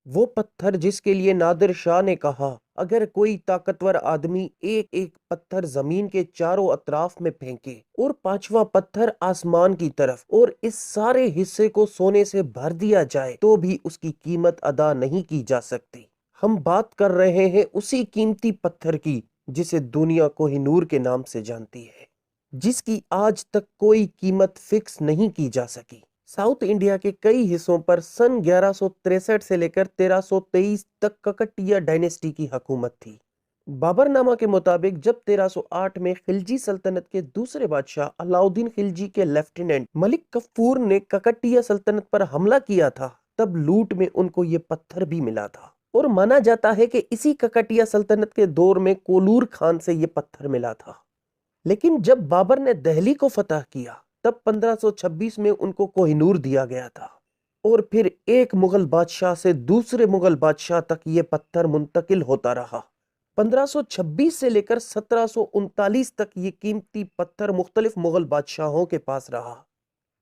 وہ پتھر جس کے لیے نادر شاہ نے کہا اگر کوئی طاقتور آدمی ایک ایک پتھر زمین کے چاروں اطراف میں پھینکے اور پانچواں پتھر آسمان کی طرف اور اس سارے حصے کو سونے سے بھر دیا جائے تو بھی اس کی قیمت ادا نہیں کی جا سکتی۔ ہم بات کر رہے ہیں اسی قیمتی پتھر کی جسے دنیا کوہ نور کے نام سے جانتی ہے، جس کی آج تک کوئی قیمت فکس نہیں کی جا سکی۔ ساؤتھ انڈیا کے کئی حصوں پر سن 1163 سے لے کر 1323 تک ککٹیہ ڈائنیسٹی کی حکومت تھی۔ بابر نامہ کے مطابق جب 1308 میں خلجی سلطنت کے دوسرے بادشاہ علاؤ الدین خلجی کے لیفٹیننٹ ملک کفور نے ککٹیہ سلطنت پر حملہ کیا تھا، تب لوٹ میں ان کو یہ پتھر بھی ملا تھا، اور مانا جاتا ہے کہ اسی ککٹیہ سلطنت کے دور میں کولور خان سے یہ پتھر ملا تھا۔ لیکن جب بابر نے دہلی کو فتح کیا تب 1526 میں ان کو کوہ نور دیا گیا تھا، اور پھر ایک مغل بادشاہ سے دوسرے مغل بادشاہ تک یہ پتھر منتقل ہوتا رہا۔ 1526 سے لے کر 1739 تک یہ قیمتی پتھر مختلف مغل بادشاہوں کے پاس رہا،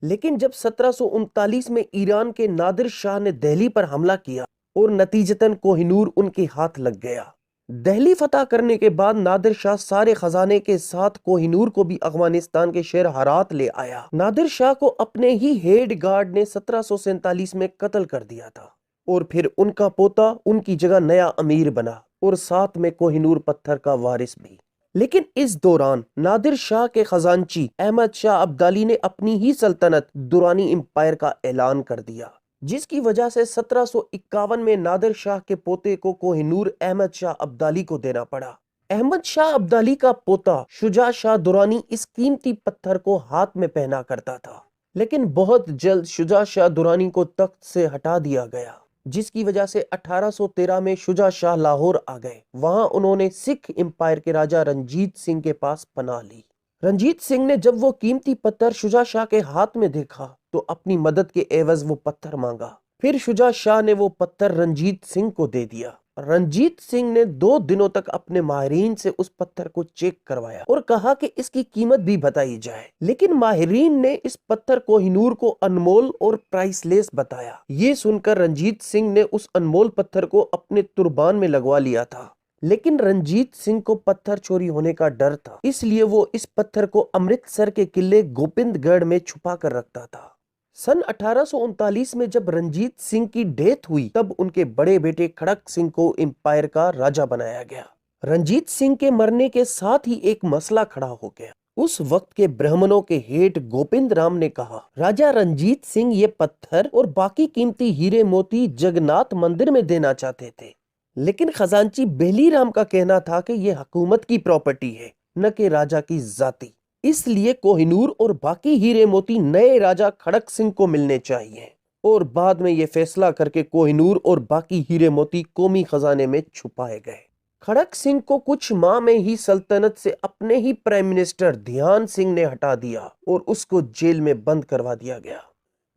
لیکن جب 1739 میں ایران کے نادر شاہ نے دہلی پر حملہ کیا اور نتیجتاً کوہ نور ان کے ہاتھ لگ گیا۔ دہلی فتح کرنے کے بعد نادر شاہ سارے خزانے کے ساتھ کوہ نور کو بھی افغانستان کے شہر ہرات لے آیا۔ نادر شاہ کو اپنے ہی ہیڈ گارڈ نے 1747 میں قتل کر دیا تھا، اور پھر ان کا پوتا ان کی جگہ نیا امیر بنا، اور ساتھ میں کوہ نور پتھر کا وارث بھی۔ لیکن اس دوران نادر شاہ کے خزانچی احمد شاہ ابدالی نے اپنی ہی سلطنت درانی امپائر کا اعلان کر دیا، جس کی وجہ سے 1751 میں نادر شاہ کے پوتے کو کوہ نور احمد شاہ ابدالی کو دینا پڑا۔ احمد شاہ ابدالی کا پوتا شجاع شاہ درانی اس قیمتی پتھر کو ہاتھ میں پہنا کرتا تھا، لیکن بہت جلد شجاع شاہ درانی کو تخت سے ہٹا دیا گیا، جس کی وجہ سے 1813 میں شجاع شاہ لاہور آ گئے۔ وہاں انہوں نے سکھ امپائر کے راجہ رنجیت سنگھ کے پاس پناہ لی۔ رنجیت سنگھ نے جب وہ قیمتی پتھر شجاع شاہ کے ہاتھ میں دیکھا تو اپنی مدد کے عوض وہ پتھر مانگا۔ پھر شجاع شاہ نے وہ پتھر رنجیت سنگھ کو دے دیا۔ رنجیت سنگھ نے 2 دنوں تک اپنے ماہرین سے اس پتھر کو چیک کروایا اور کہا کہ اس کی قیمت بھی بتائی جائے، لیکن ماہرین نے اس پتھر کوہ نور کو انمول اور پرائس لیس بتایا۔ یہ سن کر رنجیت سنگھ نے اس انمول پتھر کو اپنے تربان میں لگوا لیا تھا، لیکن رنجیت سنگھ کو پتھر چوری ہونے کا ڈر تھا، اس لیے وہ اس پتھر کو امرتسر کے قلعے گوبند گڑھ میں چھپا کر رکھتا تھا۔ سن 1839 میں جب رنجیت سنگھ کی ڈیتھ ہوئی تب ان کے بڑے بیٹے کھڑک سنگھ کو امپائر کا راجہ بنایا گیا۔ رنجیت سنگھ کے مرنے کے ساتھ ہی ایک مسئلہ کھڑا ہو گیا۔ اس وقت کے برہمنوں کے ہیٹ گوپند رام نے کہا راجہ رنجیت سنگھ یہ پتھر اور باقی قیمتی ہیرے موتی جگناتھ مندر میں دینا چاہتے تھے، لیکن خزانچی بیلی رام کا کہنا تھا کہ یہ حکومت کی پراپرٹی ہے نہ کہ راجہ کی ذاتی، اس لیے کوہ نور اور باقی ہیرے موتی نئے راجہ کھڑک سنگھ کو ملنے چاہیے، اور بعد میں یہ فیصلہ کر کے کوہ نور اور باقی ہیرے موتی قومی خزانے میں چھپائے گئے۔ کھڑک سنگھ کو کچھ ماہ میں ہی سلطنت سے اپنے ہی پرائم منسٹر دھیان سنگھ نے ہٹا دیا اور اس کو جیل میں بند کروا دیا گیا۔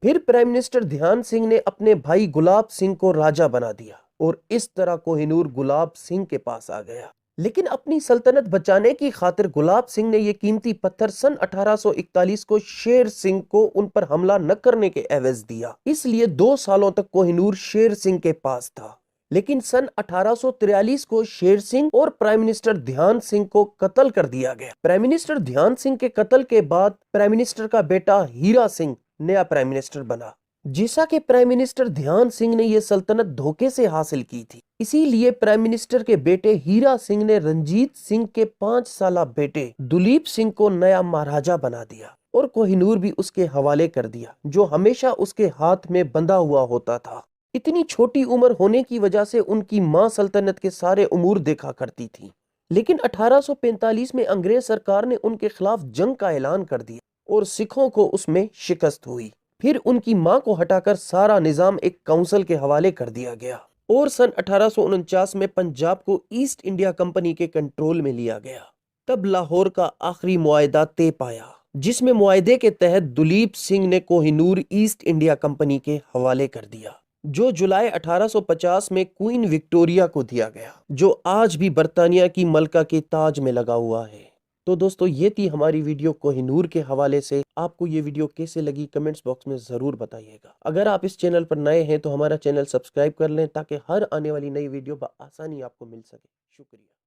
پھر پرائم منسٹر دھیان سنگھ نے اپنے بھائی گلاب سنگھ کو راجہ بنا دیا، اور اس طرح کوہ نور گلاب سنگھ کے پاس آ گیا۔ لیکن اپنی سلطنت بچانے کی خاطر گلاب سنگھ نے یہ قیمتی پتھر سن 1841 کو شیر سنگھ کو ان پر حملہ نہ کرنے کے عوض دیا، اس لیے 2 سالوں تک کوہ نور شیر سنگھ کے پاس تھا۔ لیکن سن 1843 کو شیر سنگھ اور پرائم منسٹر دھیان سنگھ کو قتل کر دیا گیا۔ پرائم منسٹر دھیان سنگھ کے قتل کے بعد پرائم منسٹر کا بیٹا ہیرا سنگھ نیا پرائم منسٹر بنا۔ جیسا کہ پرائم منسٹر دھیان سنگھ نے یہ سلطنت دھوکے سے حاصل کی تھی، اسی لیے پرائم منسٹر کے بیٹے ہیرا سنگھ نے رنجیت سنگھ کے 5 سالہ بیٹے دلیپ سنگھ کو نیا مہاراجہ بنا دیا، اور کوہ نور بھی اس کے حوالے کر دیا، جو ہمیشہ اس کے ہاتھ میں بندھا ہوا ہوتا تھا۔ اتنی چھوٹی عمر ہونے کی وجہ سے ان کی ماں سلطنت کے سارے امور دیکھا کرتی تھی، لیکن 1845 میں انگریز سرکار نے ان کے خلاف جنگ کا اعلان کر دیا اور سکھوں کو اس میں شکست ہوئی۔ پھر ان کی ماں کو ہٹا کر سارا نظام ایک کونسل کے حوالے کر دیا گیا، اور سن 1849 میں پنجاب کو ایسٹ انڈیا کمپنی کے کنٹرول میں لیا گیا۔ تب لاہور کا آخری معاہدہ طے پایا، جس میں معاہدے کے تحت دلیپ سنگھ نے Koh Noor East India company کے حوالے کر دیا، جو جولائی 1850 میں کوئین وکٹوریہ کو دیا گیا، جو آج بھی برطانیہ کی ملکہ کے تاج میں لگا ہوا ہے۔ تو دوستو یہ تھی ہماری ویڈیو کوہ نور کے حوالے سے. آپ کو یہ ویڈیو کیسے لگی کمنٹس باکس میں ضرور بتائیے گا. اگر آپ اس چینل پر نئے ہیں تو ہمارا چینل سبسکرائب کر لیں تاکہ ہر آنے والی نئی ویڈیو بآسانی آپ کو مل سکے. شکریہ.